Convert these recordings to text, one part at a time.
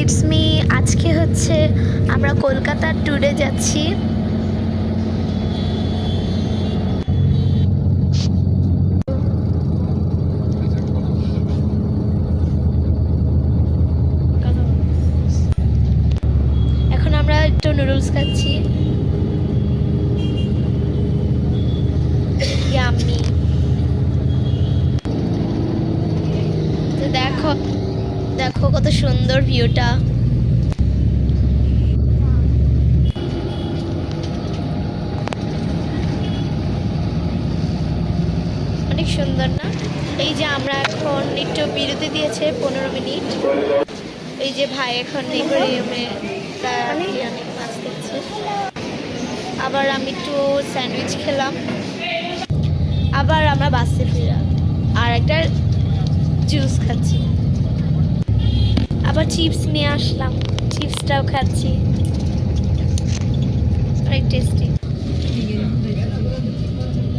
It's me. আজকে হচ্ছে আমরা কলকাতার ট্যুরে যাচ্ছি। এখন আমরা একটু নুডলস খাচ্ছি। ইয়াম্মি। তো দেখো দেখো কত সুন্দর ভিউটা। অনেক সুন্দর না? এই যে আমরা এখন একটু বিরতি দিয়েছে 15 মিনিট। এই যে ভাই এখন অনেক মাছ দিচ্ছে। আবার আমি একটু স্যান্ডউইচ খেলাম। আবার আমরা বাসে ফিরা আর একটা জুস খাচ্ছি। আবার চিপস নিয়ে আসলাম, চিপসটাও খাচ্ছি, অনেক টেস্টি।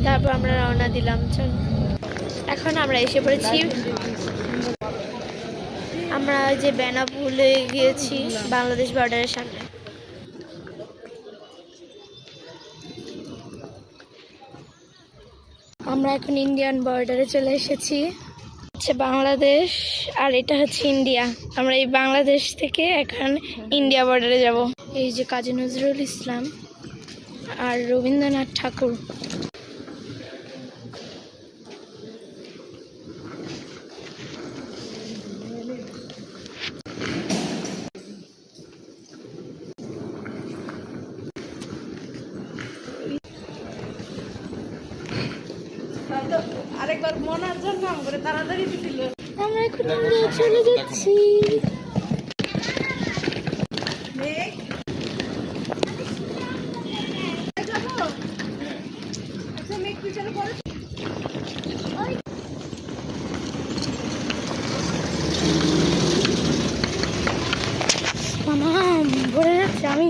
তারপর আমরা রওনা দিলাম। চল, এখন আমরা এসে পড়েছি। আমরা যে বেনাপোলে গিয়েছি বাংলাদেশ বর্ডারের সামনে। আমরা এখন ইন্ডিয়ান বর্ডারে চলে এসেছি। হচ্ছে বাংলাদেশ আর এটা হচ্ছে ইন্ডিয়া। আমরা এই বাংলাদেশ থেকে এখন ইন্ডিয়া বর্ডারে যাব। এই যে কাজী নজরুল ইসলাম আর রবীন্দ্রনাথ ঠাকুর। আরেকবার মনার জন্য করে তাড়াতাড়ি দিছিল। আমরা এখন ইন্ডিয়া চলে যাচ্ছি। মামা ভরে যাচ্ছে। আমি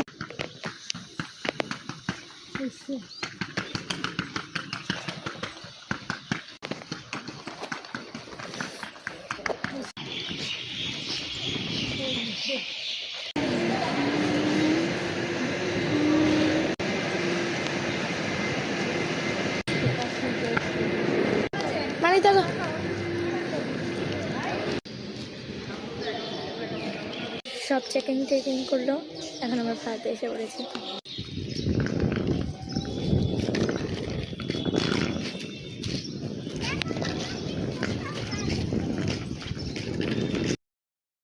মানে দেখো সব চেকিং টেকিং করলো। এখন আমরা ফ্লাইটে এসে পড়েছি।